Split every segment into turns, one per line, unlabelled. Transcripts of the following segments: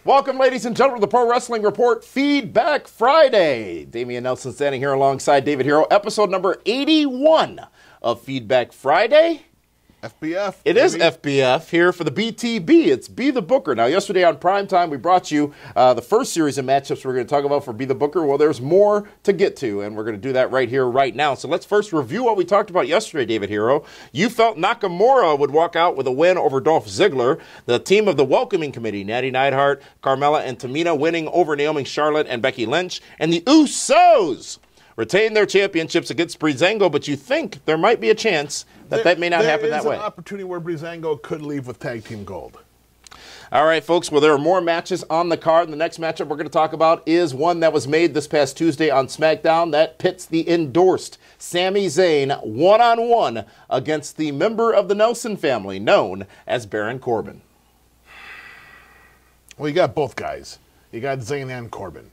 Welcome, ladies and gentlemen, to the Pro Wrestling Report Feedback Friday. Damian Nelson standing here alongside David Hero, episode number 81 of Feedback Friday.
FBF.
It is FBF here for the BTB. It's Be the Booker. Now, yesterday on Primetime, we brought you the first series of matchups we're going to talk about for Be the Booker. Well, there's more to get to, and we're going to do that right here, right now. So let's first review what we talked about yesterday, David Hero. You felt Nakamura would walk out with a win over Dolph Ziggler. The team of the Welcoming Committee, Natty Neidhart, Carmella, and Tamina winning over Naomi, Charlotte, and Becky Lynch. And the Usos retain their championships against Breezango, but you think there might be a chance that may not happen that way.
There is an opportunity where Breezango could leave with tag team gold.
All right, folks. Well, there are more matches on the card. The next matchup we're going to talk about is one that was made this past Tuesday on SmackDown. That pits the endorsed Sami Zayn one-on-one against the member of the Nelson family known as Baron Corbin.
Well, you got both guys. You got Zayn and Corbin.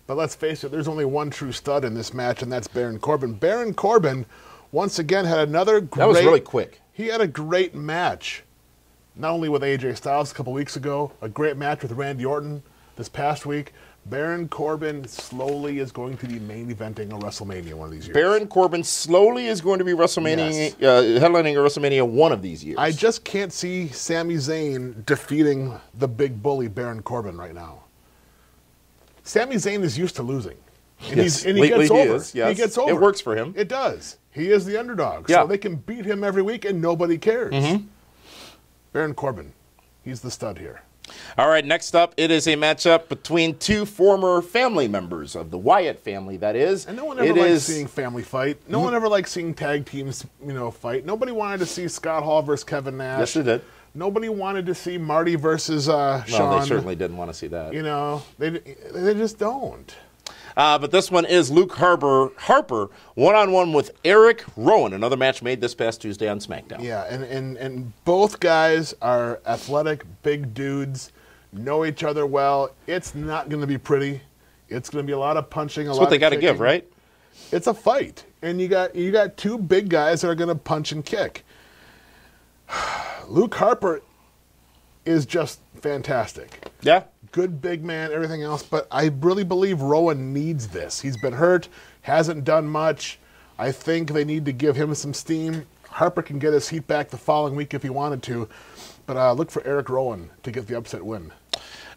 But let's face it, there's only one true stud in this match, and that's Baron Corbin. Baron Corbin, once again, had another great...
That was really quick.
He had a great match, not only with AJ Styles a couple weeks ago, a great match with Randy Orton this past week. Baron Corbin slowly is going to be main eventing a WrestleMania one of these years.
Baron Corbin slowly is going to be WrestleMania, headlining a WrestleMania one of these years.
I just can't see Sami Zayn defeating the big bully Baron Corbin right now. Sami Zayn is used to losing. And,
yes.
he gets over.
Yes.
He gets over.
It works for him.
It does. He is the underdog.
Yeah.
So they can beat him every week and nobody cares. Baron Corbin, he's the stud here.
All right, next up, it is a matchup between two former family members of the Wyatt family, that is.
And no one ever likes seeing family fight. No one ever likes seeing tag teams, fight. Nobody wanted to see Scott Hall versus Kevin Nash.
Yes, they did.
Nobody wanted to see Marty versus Shawn.
No, they certainly didn't want to see that.
They just don't.
But this one is Luke Harper one-on-one with Eric Rowan, another match made this past Tuesday on SmackDown.
Yeah, and both guys are athletic, big dudes, know each other well. It's not going to be pretty. It's going to be a lot of punching,
That's what they got to give, right?
It's a fight, and you got two big guys that are going to punch and kick. Luke Harper is just fantastic.
Yeah.
Good big man, everything else, but I really believe Rowan needs this. He's been hurt, hasn't done much. I think they need to give him some steam. Harper can get his heat back the following week if he wanted to, but look for Eric Rowan to get the upset win.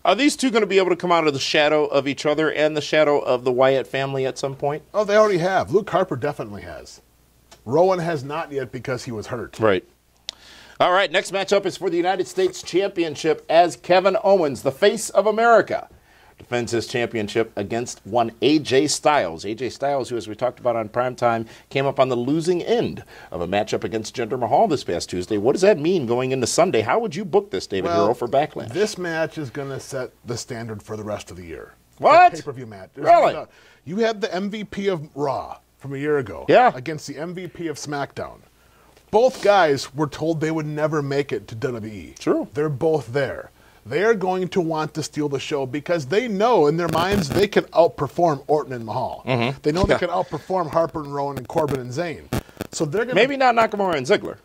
Are these two going to be able to come out of the shadow of each other and the shadow of the Wyatt family at some point?
Oh, they already have. Luke Harper definitely has. Rowan has not yet because he was hurt.
Right. All right, next matchup is for the United States Championship as Kevin Owens, the face of America, defends his championship against one AJ Styles. AJ Styles, who, as we talked about on Primetime, came up on the losing end of a matchup against Jinder Mahal this past Tuesday. What does that mean going into Sunday? How would you book this, David Hero, for Backlash?
This match is going to set the standard for the rest of the year.
What?
Pay-per-view match.
Really?
You had the MVP of Raw from a year ago against the MVP of SmackDown. Both guys were told they would never make it to WWE.
True.
They're both there. They are going to want to steal the show because they know in their minds they can outperform Orton and Mahal. They know they can outperform Harper and Rowan and Corbin and Zayn. So they're going
maybe not Nakamura and Ziggler.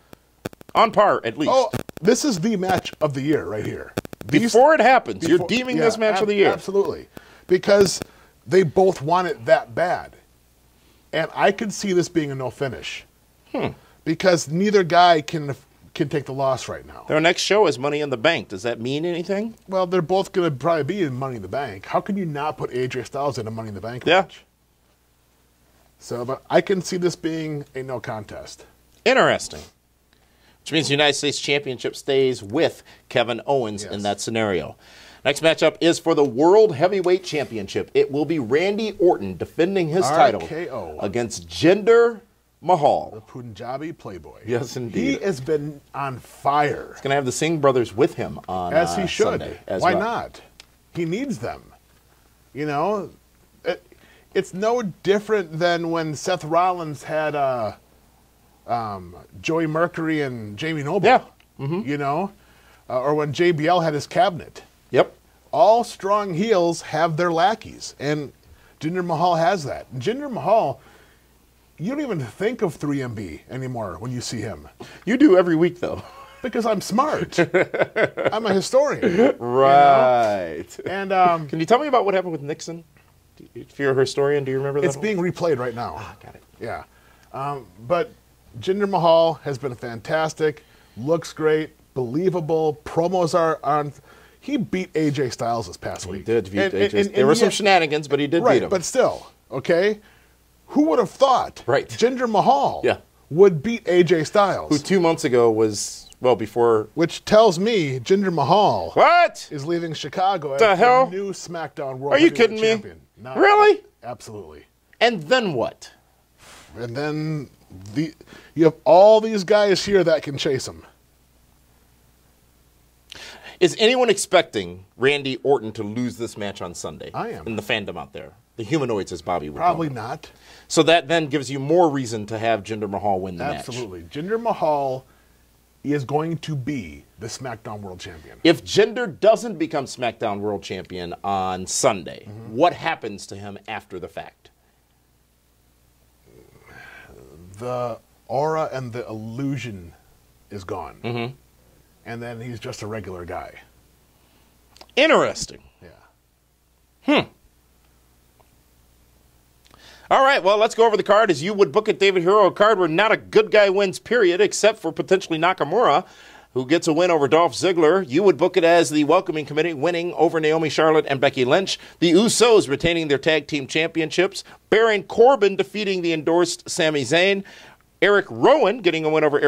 On par, at least.
Oh, this is the match of the year right here.
Before it happens, you're deeming this match of the year.
Absolutely. Because they both want it that bad. And I could see this being a no finish. Because neither guy can take the loss right now.
Their next show is Money in the Bank. Does that mean anything?
Well, they're both going to probably be in Money in the Bank. How can you not put AJ Styles in a Money in the Bank match? So, but I can see this being a no contest.
Interesting. Which means the United States Championship stays with Kevin Owens in that scenario. Next matchup is for the World Heavyweight Championship. It will be Randy Orton defending his title against Jinder Mahal.
The Punjabi Playboy.
Yes, indeed.
He has been on fire.
He's going to have the Singh brothers with him on
as he should.
Sunday as
Why
well.
not? He needs them. It's no different than when Seth Rollins had Joey Mercury and Jamie Noble.
Yeah.
Or when JBL had his cabinet.
Yep.
All strong heels have their lackeys, and Jinder Mahal has that. And Jinder Mahal, you don't even think of 3MB anymore when you see him.
You do every week, though.
Because I'm smart. I'm a historian.
Right.
And
can you tell me about what happened with Nixon? If you're a historian, do you remember that?
it's being replayed right now.
Ah, got it.
Yeah. But Jinder Mahal has been fantastic, looks great, believable, promos are on. He beat AJ Styles this past week.
He did beat AJ. There were some shenanigans, but he did beat him.
But still, okay? Who would have thought Jinder Mahal would beat AJ Styles?
Who 2 months ago was, well, before.
Which tells me Jinder Mahal is leaving Chicago as the new SmackDown World Heavyweight Champion.
Are you kidding me? Really?
Absolutely.
And then what?
And then you have all these guys here that can chase him.
Is anyone expecting Randy Orton to lose this match on Sunday?
I am.
In the fandom out there. The humanoids, as Bobby would
Probably
call them.
not.
So that then gives you more reason to have Jinder Mahal win the match.
Absolutely. Jinder Mahal is going to be the SmackDown World Champion.
If Jinder doesn't become SmackDown World Champion on Sunday, what happens to him after the fact?
The aura and the illusion is gone. And then he's just a regular guy.
Interesting.
Yeah.
All right, well, let's go over the card as you would book it, David Hero. A card where not a good guy wins, period, except for potentially Nakamura, who gets a win over Dolph Ziggler. You would book it as the Welcoming Committee winning over Naomi Charlotte and Becky Lynch. The Usos retaining their tag team championships. Baron Corbin defeating the endorsed Sami Zayn. Eric Rowan getting a win over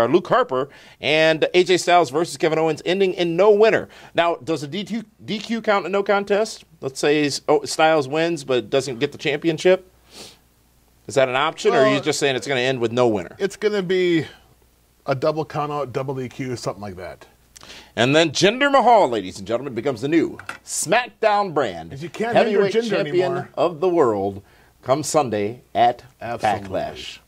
Luke Harper, and AJ Styles versus Kevin Owens ending in no winner. Now, does a DQ count a no contest? Let's say Styles wins but doesn't get the championship. Is that an option, or are you just saying it's going to end with no winner?
It's going to be a double count out, double DQ, something like that.
And then Jinder Mahal, ladies and gentlemen, becomes the new SmackDown brand
You can't
heavyweight
Jinder
champion
anymore.
of the world come Sunday at Backlash.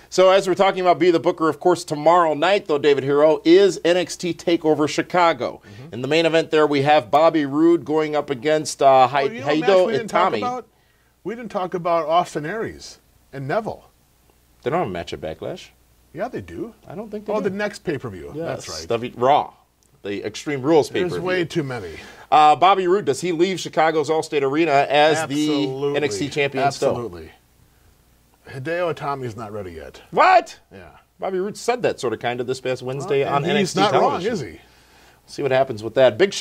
So as we're talking about Be the Booker, of course, tomorrow night, though, David Hero, is NXT TakeOver Chicago. In the main event there, we have Bobby Roode going up against Hideo Itami.
We didn't talk about Austin Aries and Neville.
They don't have a match at Backlash.
Yeah, they do.
I don't think they do.
the next pay-per-view.
Yes,
That's right.
Raw, the Extreme Rules pay-per-view.
There's way too many.
Bobby Roode, does he leave Chicago's Allstate Arena as the NXT champion still?
Absolutely. Hideo Itami's not ready yet.
What?
Yeah.
Bobby Roode said that sort of kind of this past Wednesday on NXT
He's not
television.
wrong, is he?
See what happens with that. Big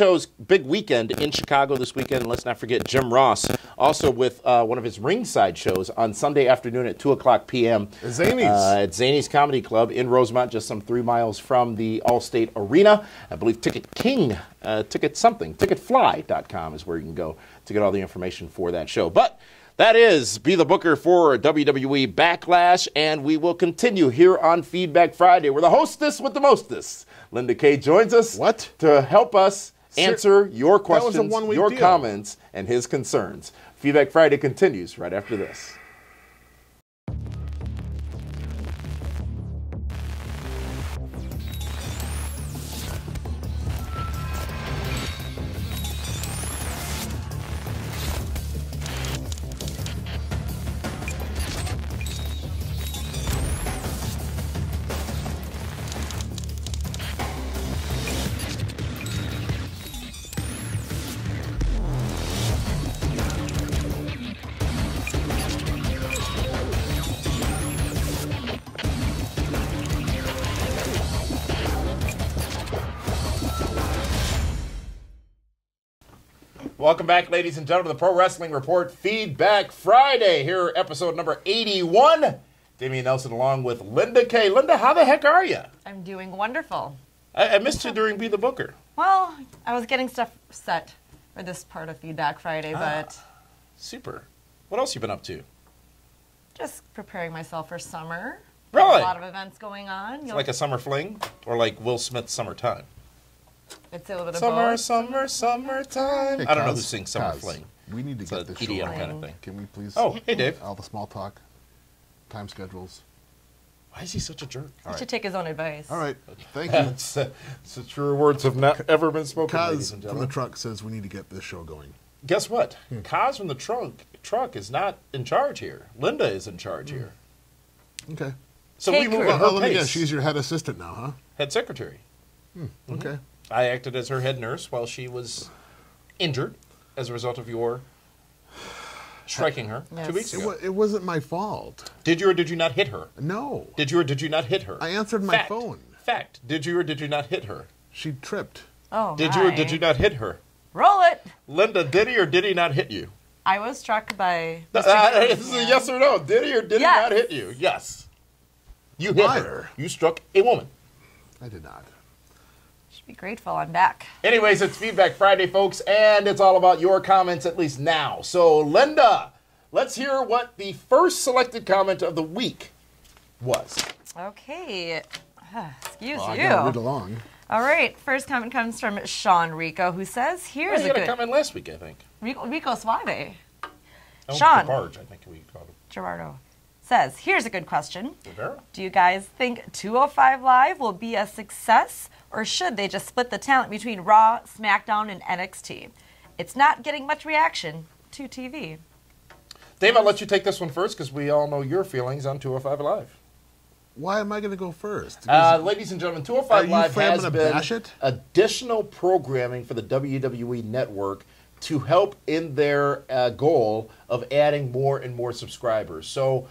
weekend in Chicago this weekend. And let's not forget Jim Ross, also with one of his ringside shows on Sunday afternoon at 2 o'clock p.m.
Zany's.
At Zany's Comedy Club in Rosemont, just some 3 miles from the Allstate Arena. I believe Ticketfly.com is where you can go to get all the information for that show. But that is Be the Booker for WWE Backlash, and we will continue here on Feedback Friday, where the hostess with the mostest, Linda Kay, joins us to help us answer your questions, your comments, and his concerns. Feedback Friday continues right after this. Welcome back, ladies and gentlemen, to the Pro Wrestling Report Feedback Friday. Here, episode number 81. Damian Nelson along with Linda Kay. Linda, how the heck are you?
I'm doing wonderful.
I missed you during Be the Booker.
Well, I was getting stuff set for this part of Feedback Friday, but...
Super. What else you been up to?
Just preparing myself for summer.
Really?
There's a lot of events going on.
It's like a summer fling? Or like Will Smith's Summertime?
It's a little bit of
Summer,
both.
summertime.
Hey,
I don't know who sings Summer Fling.
We need to get this show
EDM
going.
kind of thing.
Can we please?
Oh, hey, Dave.
All the small talk, time schedules.
Why is he such a jerk?
He should take his own advice.
All right, thank you.
It's the truer words have not ever been spoken, ladies
Kaz
and
from
gentlemen.
the truck says we need to get this show going.
Guess what? Kaz from the truck is not in charge here. Linda is in charge here.
Okay.
So
Take
we move
her.
at her
Let me guess,
pace.
she's your head assistant now, huh?
Head secretary.
Okay.
I acted as her head nurse while she was injured as a result of your striking her
Yes.
2 weeks ago.
It wasn't my fault.
Did you or did you not hit her?
No.
Did you or did you not hit her?
I answered my phone.
Fact. Did you or did you not hit her?
She tripped.
Oh,
Did you or did you not hit her?
Roll it.
Linda, did he or did he not hit you?
I was struck by.
This is a yes or no. Did he or did he
Yes.
not hit you? Yes. You hit
Liar.
her. You struck a woman.
I did not.
Should be grateful I'm back.
Anyways, it's Feedback Friday, folks, and it's all about your comments, at least now. So, Linda, let's hear what the first selected comment of the week was.
Okay. Excuse
Well, I
you.
gotta read along.
All right. First comment comes from Sean Rico, who says, "Here's
You
a
got a
good
comment last week, I think.
Rico Suave."
Oh,
Sean.
Barge, I think we called him.
Gerardo says, "Here's a good question.
Rivera?
Do you guys think 205 Live will be a success, or should they just split the talent between Raw, SmackDown, and NXT? It's not getting much reaction to TV."
Dave, I'll let you take this one first because we all know your feelings on 205 Live.
Why am I going to go first?
Ladies and gentlemen, 205
Are you
Live has
gonna
been
bash it?
additional programming for the WWE Network to help in their goal of adding more and more subscribers. So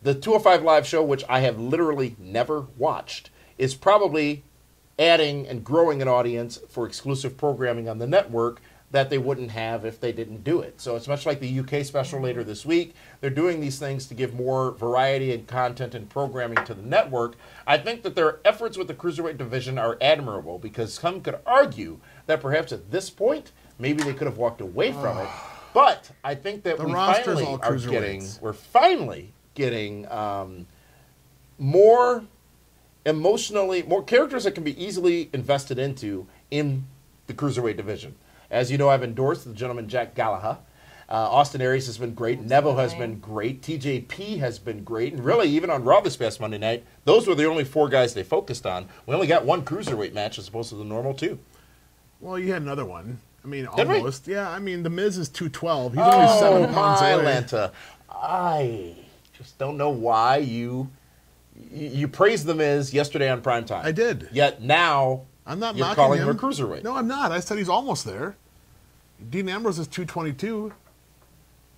the 205 Live show, which I have literally never watched, is probably adding and growing an audience for exclusive programming on the network that they wouldn't have if they didn't do it. So it's much like the UK special later this week. They're doing these things to give more variety and content and programming to the network. I think that their efforts with the Cruiserweight division are admirable because some could argue that perhaps at this point, maybe they could have walked away from it. But I think that
The
we
roster's
finally
all
are
cruiserweights.
we're finally getting more emotionally, more characters that can be easily invested into in the Cruiserweight division. As you know, I've endorsed the gentleman Jack Gallagher. Austin Aries has been great. Neville has been great. TJP has been great. And really, even on Raw this past Monday night, those were the only 4 guys they focused on. We only got 1 Cruiserweight match as opposed to the normal 2.
Well, you had another one. I mean,
Did we?
almost. Yeah, I mean, The Miz is 212. He's only 7 pounds
my
away.
Lanta. I just don't know why you praised The Miz yesterday on Primetime.
I did.
Yet now
I'm not
you're
knocking
calling
him.
him a Cruiserweight.
No, I'm not. I said he's almost there. Dean Ambrose is 222.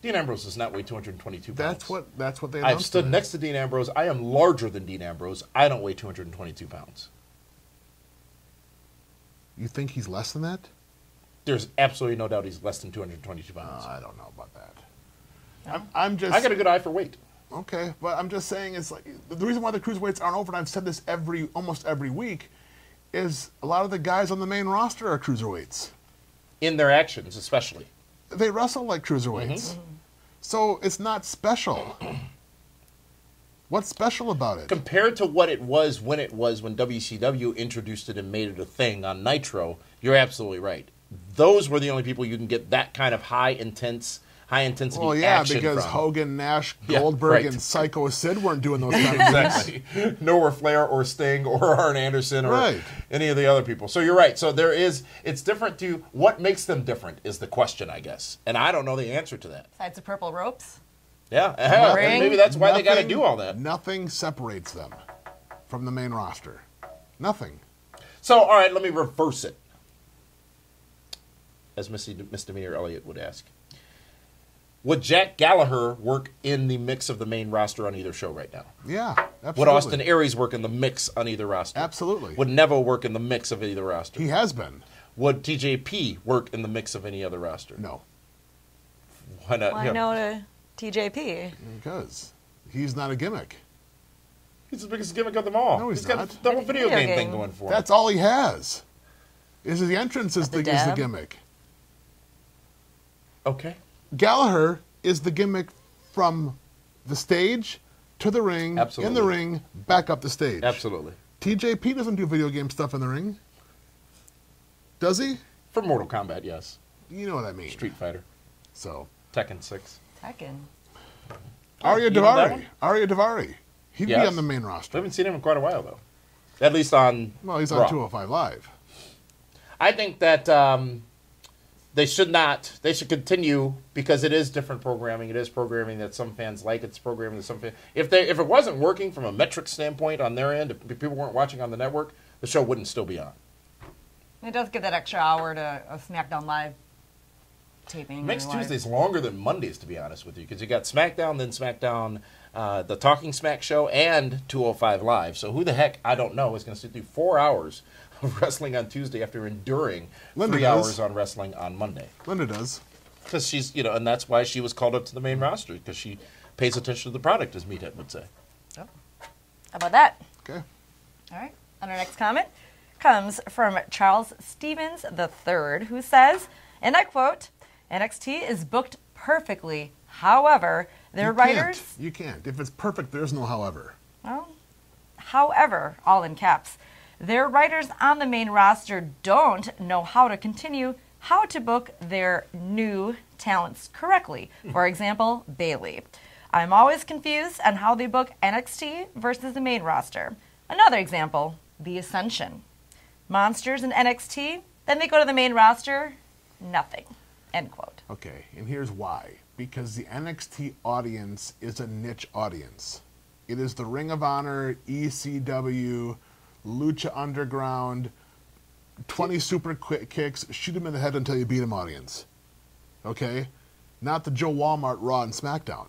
Dean Ambrose does not weigh 222 pounds.
That's what they
I've
announced.
stood
today.
next to Dean Ambrose. I am larger than Dean Ambrose. I don't weigh 222 pounds.
You think he's less than that?
There's absolutely no doubt he's less than 222 pounds.
I don't know about that. I'm just.
I got a good eye for weight.
Okay, but I'm just saying it's like the reason why the cruiserweights aren't over, and I've said this almost every week, is a lot of the guys on the main roster are cruiserweights.
In their actions, especially.
They wrestle like cruiserweights.
Mm-hmm.
So it's not special. What's special about it?
Compared to what it was when WCW introduced it and made it a thing on Nitro, you're absolutely right. Those were the only people you can get that kind of high intensity
Well, yeah,
action
because
from.
Hogan, Nash,
Yeah,
Goldberg,
right.
and Psycho Sid weren't doing those kind of things.
Exactly. Nor Flair or Sting or Arn Anderson or
Right.
any of the other people. So you're right. So it's different to, what makes them different is the question, I guess. And I don't know the answer to that.
Besides the purple ropes.
Yeah. And
Ring.
maybe that's why they got to
Nothing-
do all that.
Nothing separates them from the main roster. Nothing.
So, all right, let me reverse it. As Misdemeanor Elliott would ask. Would Jack Gallagher work in the mix of the main roster on either show right now?
Yeah, absolutely.
Would Austin Aries work in the mix on either roster?
Absolutely.
Would Neville work in the mix of either roster?
He has been.
Would TJP work in the mix of any other roster?
No,
Why not?
Why
him?
no to TJP?
because he's not a gimmick.
He's the biggest gimmick of them all.
No, he's
got
not.
the whole video
Video
game thing
game.
going for him.
That's all he has. Is the entrance is the
dab?
gimmick.
Okay.
Gallagher is the gimmick from the stage to the ring,
Absolutely.
in the ring, back up the stage.
Absolutely.
TJP doesn't do video game stuff in the ring. Does he?
For Mortal Kombat, yes.
You know what I mean.
Street Fighter.
So,
Tekken 6.
Tekken.
Arya
You know that
Davari.
one?
Arya Davari. He'd be
Yes.
on the main
I
roster.
haven't seen him in quite a while, though. At least on
Well, he's
Raw.
on 205 Live.
I think that they should continue because it is different programming. It is programming that some fans like. It's programming that some fans... If it wasn't working from a metric standpoint on their end, if people weren't watching on the network, the show wouldn't still be on.
It does give that extra hour to a SmackDown Live taping.
It makes
live.
Tuesdays longer than Mondays, to be honest with you, because you got SmackDown, then SmackDown, the Talking Smack show, and 205 Live. So who the heck, I don't know, is going to sit through 4 hours of wrestling on Tuesday after enduring
Linda
3
does.
hours on wrestling on Monday?
Linda does.
Because she's, and that's why she was called up to the main roster, because she pays attention to the product, as Meathead would say.
Oh. How about that?
Okay.
All right. And our next comment comes from Charles Stevens III, who says, and I quote, NXT is booked perfectly. However, their writers...
You can't. If it's perfect, there's no however.
Well, however, all in caps, their writers on the main roster don't know how to book their new talents correctly. For example, Bayley. I'm always confused on how they book NXT versus the main roster. Another example, The Ascension. Monsters in NXT, then they go to the main roster, nothing. End quote.
Okay, and here's why. Because the NXT audience is a niche audience. It is the Ring of Honor, ECW, Lucha Underground, 20 super quick kicks, shoot him in the head until you beat him audience. Okay? Not the Joe Walmart Raw and SmackDown.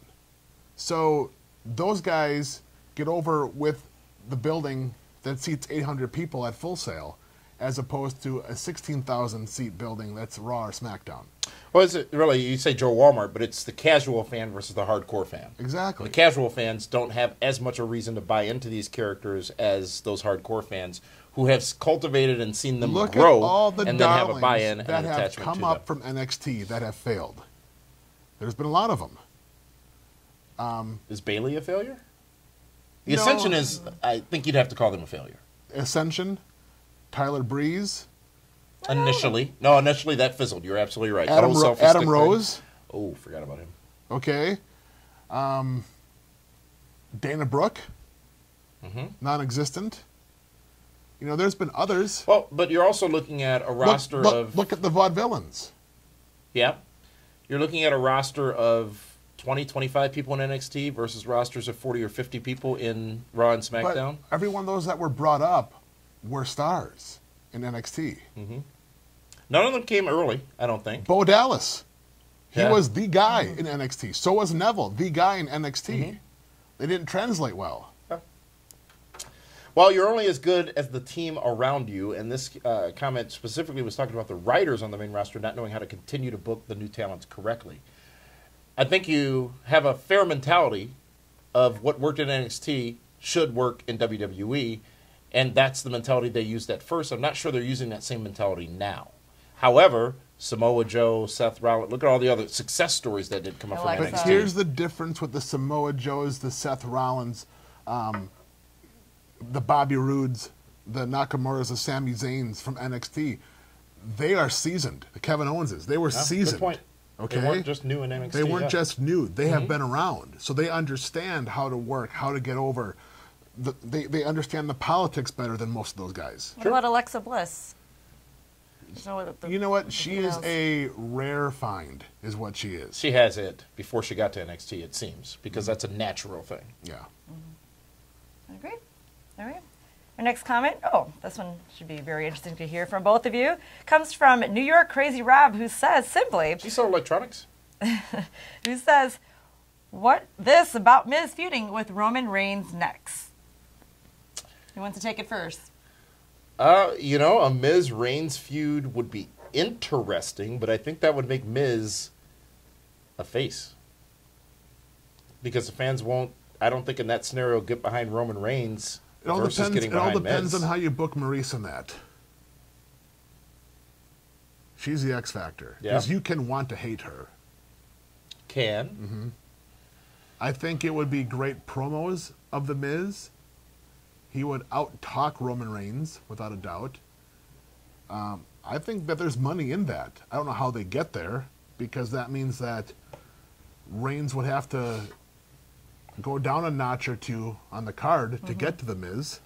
So those guys get over with the building that seats 800 people at Full Sail, as opposed to a 16,000 seat building that's Raw or SmackDown.
Well, is it really, you say Joe Walmart, but it's the casual fan versus the hardcore fan.
Exactly.
The casual fans don't have as much a reason to buy into these characters as those hardcore fans who have cultivated and seen them
Look
grow
at all the
and then have a
darlings
buy-in and
that
an
have
attachment
come
to
up
them.
from NXT that have failed. There's been a lot of them.
Is Bayley a failure? The
No.
Ascension is, I think you'd have to call them a failure.
Ascension, Tyler Breeze,
Initially. No, initially that fizzled. You're absolutely right. The
Adam,
whole selfie
Adam
stick
Rose,
thing. Oh, forgot about him.
okay. Dana Brooke, non-existent. There's been others.
Well, but you're also looking at a roster of...
Look at the Vaudevillains.
Yeah. You're looking at a roster of 20, 25 people in NXT versus rosters of 40 or 50 people in Raw and SmackDown.
But every one of those that were brought up were stars in NXT.
None of them came early, I don't think.
Bo Dallas. He
Yeah.
was the guy in NXT. So was Neville, the guy in NXT. They didn't translate well.
Well, you're only as good as the team around you, and this comment specifically was talking about the writers on the main roster not knowing how to continue to book the new talents correctly. I think you have a fair mentality of what worked in NXT should work in WWE, and that's the mentality they used at first. I'm not sure they're using that same mentality now. However, Samoa Joe, Seth Rollins, look at all the other success stories that did come up from
like
NXT.
But here's the difference with the Samoa Joes, the Seth Rollins, the Bobby Roodes, the Nakamura's, the Sami Zayns from NXT. They are seasoned. The Kevin Owenses, they were seasoned.
Good point.
Okay?
They weren't just new in NXT.
They weren't
yeah.
just new. They have been around. So they understand how to work, how to get over. They understand the politics better than most of those guys.
What about Alexa Bliss?
You know what? She is a rare find, is what she is.
She has it before she got to NXT, it seems, because that's a natural thing.
Yeah.
I agree. All right. Our next comment, this one should be very interesting to hear from both of you, comes from New York Crazy Rob, who says simply,
She sold electronics.
who says, what this about Miz feuding with Roman Reigns next? Who wants to take it first?
A Miz Reigns feud would be interesting, but I think that would make Miz a face. Because the fans won't, I don't think in that scenario, get behind Roman Reigns versus getting behind
depends
Miz.
on how you book Maurice in that. She's the X factor.
Yeah.
Because you can want to hate her.
Can.
I think it would be great promos of The Miz. He would out-talk Roman Reigns, without a doubt. I think that there's money in that. I don't know how they get there, because that means that Reigns would have to go down a notch or two on the card to get to The Miz.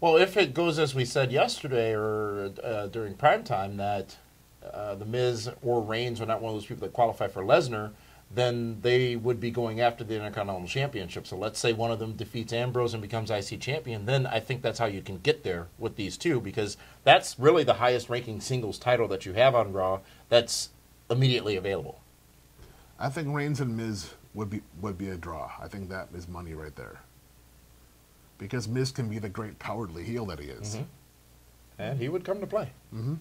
Well, if it goes as we said yesterday or during primetime that The Miz or Reigns are not one of those people that qualify for Lesnar, then they would be going after the Intercontinental Championship. So let's say one of them defeats Ambrose and becomes IC champion, then I think that's how you can get there with these two, because that's really the highest ranking singles title that you have on Raw that's immediately available.
I think Reigns and Miz would be a draw. I think that is money right there. Because Miz can be the great cowardly heel that he is.
Mm-hmm. And he would come to play.
Mm-hmm.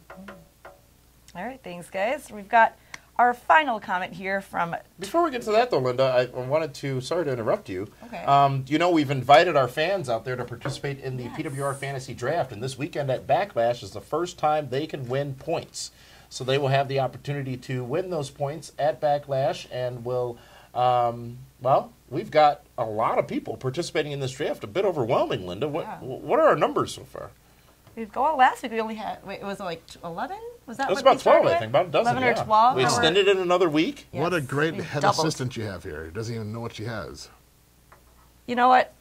All right, thanks, guys. We've got our final comment here from...
Before we get to that, though, Linda, I wanted to, sorry to interrupt you.
Okay.
You know, we've invited our fans out there to participate in the PWR Fantasy Draft, and this weekend at Backlash is the first time they can win points. So they will have the opportunity to win those points at Backlash, and will, well, we've got a lot of people participating in this draft. A bit overwhelming, Linda. What are our numbers so far?
Well, last week we only had, wait, it was like 11? Was that
It was
what
about 12, I think, about a dozen.
11 or 12?
We extended it another week.
Yes,
What a great
we
head
doubled.
assistant you have here. He doesn't even know what she has.
You know what?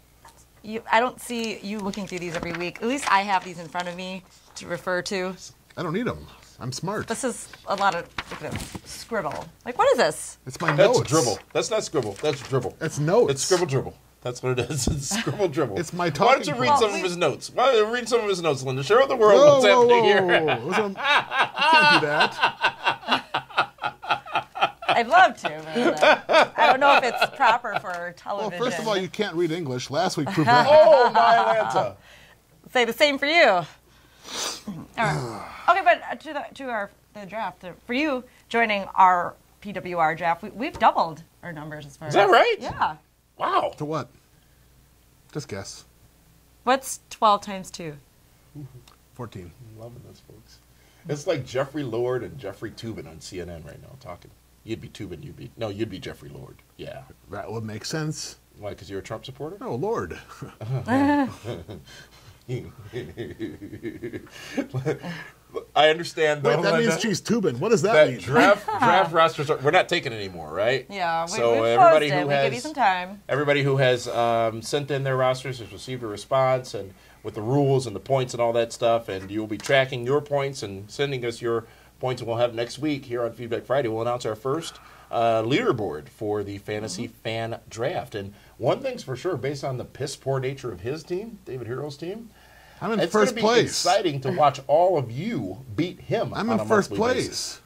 I don't see you looking through these every week. At least I have these in front of me to refer to.
I don't need them. I'm smart.
This is a lot of scribble. Like, what is this?
It's my
That's
notes.
dribble. That's not scribble. That's dribble.
It's notes.
It's scribble dribble. That's what it is. It's scribble dribble.
It's my
Why
talking
don't you read
point.
some of his notes? Why don't you read some of his notes, Linda? Share with the world
Whoa,
what's
whoa,
happening
whoa,
here.
whoa, whoa. You can't do that.
I'd love to, but I don't know if it's proper for
Well,
television.
first of all, you can't read English. Last week proved that.
Oh, my Atlanta.
Say the same for you. All right. Okay, but to the draft, for you joining our PWR draft, we've doubled our numbers as far as...
Is that right?
Yeah.
Wow.
To what? Just guess.
What's 12 times 2?
14.
I'm loving this, folks. It's like Jeffrey Lord and Jeffrey Toobin on CNN right now talking. You'd be Toobin, you'd be Jeffrey Lord. Yeah.
That would make sense.
Why, because you're a Trump supporter?
Oh, Lord.
I understand, though.
Wait, that
Linda,
means she's tubing. What does that
that
mean?
draft rosters we're not taking anymore, right?
Yeah,
So
we
everybody
posted.
who
We
has
give you some time.
everybody who has sent in their rosters has received a response, and with the rules and the points and all that stuff, and you'll be tracking your points and sending us your points, and we'll have next week here on Feedback Friday. We'll announce our first leaderboard for the Fantasy Fan Draft. And one thing's for sure, based on the piss poor nature of his team, David Hero's team,
I'm in
it's
first
going to be
place.
exciting to watch all of you beat him.
I'm
on
in
a
first
monthly
place.
basis.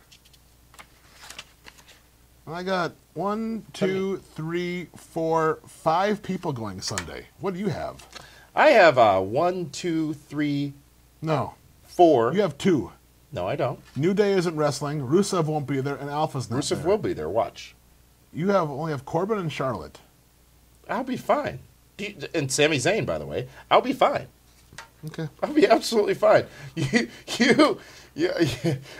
I got 1, 2, 3, 4, 5 people going Sunday. What do you have?
I have 1, 2, 3,
No.
4.
You have 2.
No, I don't.
New Day isn't wrestling. Rusev won't be there, and Alpha's not
Rusev
there.
will be there. Watch.
You only have Corbin and Charlotte.
I'll be fine. And Sami Zayn, by the way. I'll be fine.
Okay.
I'll be absolutely fine.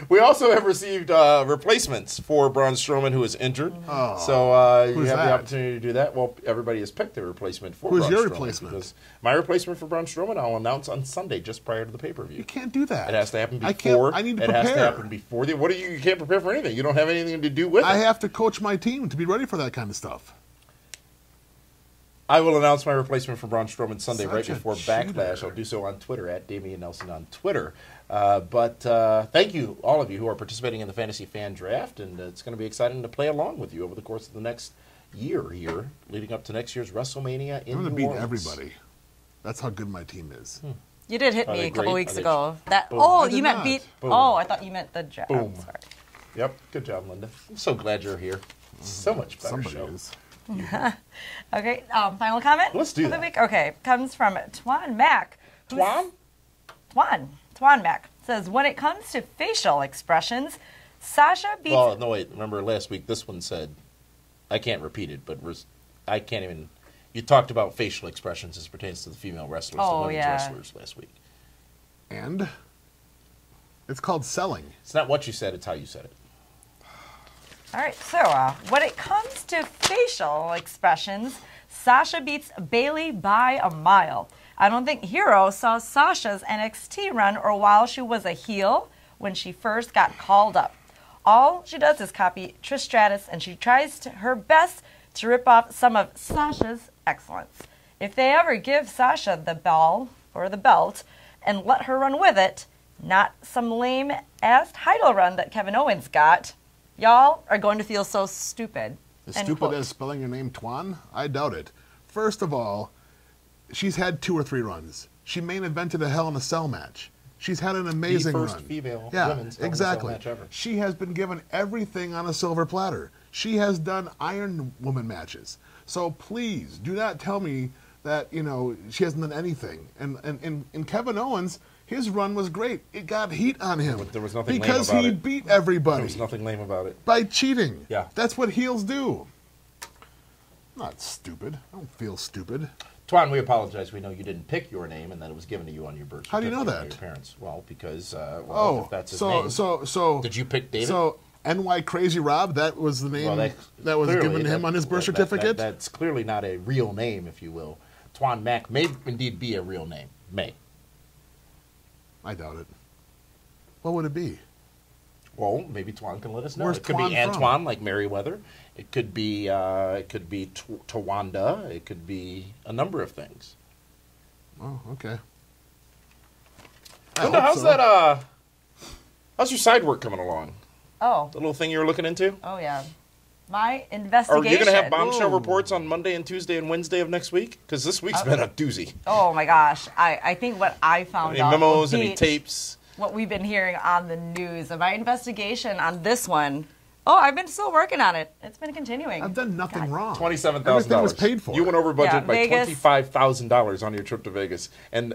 We also have received replacements for Braun Strowman, who is injured.
Oh,
So you
who's
have the
that?
opportunity to do that. Well, everybody has picked their replacement for
Who's
Braun
your
Strowman,
replacement?
because my replacement for Braun Strowman I'll announce on Sunday, just prior to the pay-per-view.
You can't do that.
It has to happen
I
before.
can't. I need to
it
prepare.
has to happen before the. What are you? You can't prepare for anything. You don't have anything to do with
I
it.
have to coach my team to be ready for that kind of stuff.
I will announce my replacement for Braun Strowman Sunday right
Such a
before
cheater.
Backlash. I'll do so on Twitter, at Damian Nelson on Twitter. But thank you, all of you who are participating in the Fantasy Fan Draft, and it's going to be exciting to play along with you over the course of the next year here, leading up to next year's WrestleMania in
I'm going to
New
beat
Orleans.
everybody. That's how good my team is.
You did hit
Are
me
they
a couple
great?
weeks
Are they-
ago. That
Boom.
oh,
I did
you meant
not.
beat.
Boom.
Oh, I thought you meant the draft.
Boom.
Sorry.
Yep, good job, Linda. I'm so glad you're here. So much better
Somebody
show.
is.
Okay, final comment?
Let's do
for the
that.
week? Okay, comes from Twan Mac.
Twan?
Twan Mac says, when it comes to facial expressions, Sasha beats...
Well, no, wait. Remember last week, this one said, I can't repeat it, but I can't even... You talked about facial expressions as pertains to the female wrestlers, the
Oh,
women's
yeah.
wrestlers last week.
And it's called selling.
It's not what you said, it's how you said it.
All right, so when it comes to facial expressions, Sasha beats Bailey by a mile. I don't think Hero saw Sasha's NXT run or while she was a heel when she first got called up. All she does is copy Trish Stratus, and she tries her best to rip off some of Sasha's excellence. If they ever give Sasha the ball or the belt and let her run with it, not some lame-ass title run that Kevin Owens got, y'all are going to feel so stupid.
As
End
stupid
quote.
as spelling your name Twan? I doubt it. First of all, she's had 2 or 3 runs. She main evented a Hell in a Cell match. She's had an amazing
first
run.
female
yeah,
women's Hell in a
exactly.
Cell match ever.
She has been given everything on a silver platter. She has done Iron Woman matches. So please do not tell me that she hasn't done anything. And Kevin Owens, his run was great. It got heat on him.
But there was nothing lame
because
about
he
it.
beat everybody.
There was nothing lame about it.
By cheating.
Yeah.
That's what heels do. I'm not stupid. I don't feel stupid.
Twan, we apologize. We know you didn't pick your name and that it was given to you on your birth certificate.
How do you know
by
that?
Your parents. Well, because if that's his
so
name.
so
Did you pick David?
So NY Crazy Rob, that was the name
Well,
that was
clearly,
given to him on his birth certificate?
That's clearly not a real name, if you will. Twan Mack may indeed be a real name. May.
I doubt it. What would it be?
Well, maybe Twan can let us know.
Where's
It could be
Twan from?
Antoine, like Meriwether. It could be Tawanda. It could be a number of things.
Oh, okay.
Linda, how's your side work coming along?
Oh,
The little thing you were looking into?
oh yeah. My
Are
investigation.
you going to have bombshell
Whoa.
reports on Monday and Tuesday and Wednesday of next week? Because this week's been a doozy.
Oh my gosh. I think what I found
Any
out
memos,
will
any
beat
tapes?
what we've been hearing on the news. And my investigation on this one, I've been still working on it. It's been continuing.
I've done nothing wrong.
$27,000.
Everything was paid for.
You went over budget
Yeah,
by
Vegas.
$25,000 on your trip to Vegas. And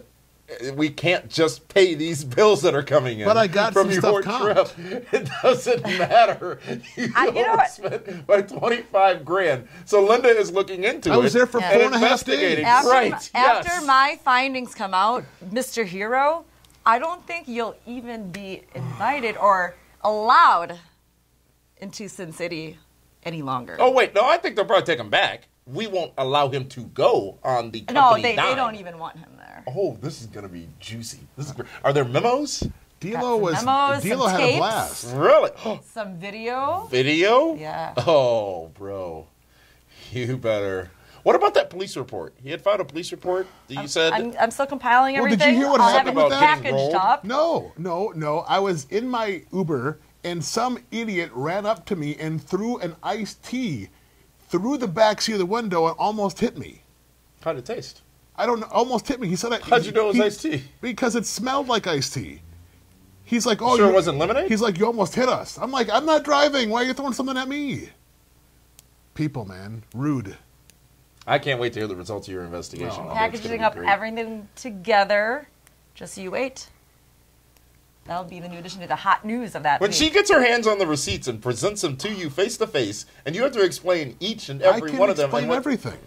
we can't just pay these bills that are coming in.
But I got
from
some
your
stuff
trip.
comped.
It doesn't matter. You
know what?
overspent by $25,000. So Linda is looking into it.
I was there for
Yeah.
4.5
investigating.
days.
After,
Right,
after
yes.
my findings come out, Mr. Hero, I don't think you'll even be invited or allowed into Sin City any longer.
Oh, wait. No, I think they'll probably take him back. We won't allow him to go on the
no,
company
they
dime.
don't even want him there.
Oh, this is going to be juicy. This is great. Are there memos?
D'Lo
Got some memos,
D'Lo
some
had
tapes.
a blast.
Really?
Some video.
Video?
Yeah.
Oh, bro. You better. What about that police report? He had filed a police report that you said.
I'm still compiling
Well,
everything.
did you hear what
I'll
happened
have
with
it
that?
Getting
packaged
rolled?
up.
No. I was in my Uber, and some idiot ran up to me and threw an iced tea through the backseat of the window and almost hit me.
How'd it taste?
I don't know, almost hit me. He said,
How'd you know it was iced tea?
Because it smelled like iced tea. He's like, oh,
Sure it wasn't lemonade?
He's like, you almost hit us. I'm like, I'm not driving. Why are you throwing something at me? People, man, rude.
I can't wait to hear the results of your investigation.
No.
I think it's
Packaging
gonna
up
be great.
everything together. Just you wait. That'll be the new addition to the hot news of that
When
week.
she gets her hands on the receipts and presents them to you face to face, and you have to explain each and
I
every
can
one of them.
explain
and what-
everything.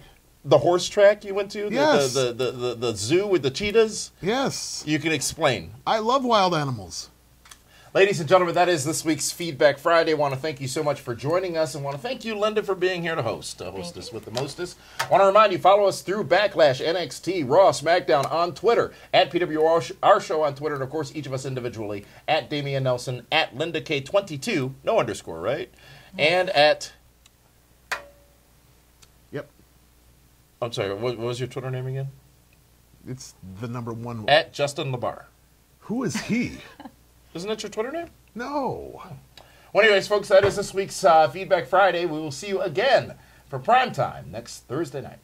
The horse track you went to?
Yes.
The zoo with the cheetahs?
Yes.
You can explain.
I love wild animals.
Ladies and gentlemen, that is this week's Feedback Friday. I want to thank you so much for joining us, and want to thank you, Linda, for being here to hostess with the mostest. I want to remind you, follow us through Backlash, NXT, Raw, SmackDown on Twitter, at PWR Show on Twitter, and of course, each of us individually, at Damian Nelson, at Linda K22, no underscore, right? And at,
Yep.
I'm sorry, what was your Twitter name again?
It's the number one.
At Justin LeBar.
Who is he?
Isn't that your Twitter name?
No.
Well, anyways, folks, that is this week's Feedback Friday. We will see you again for Primetime next Thursday night.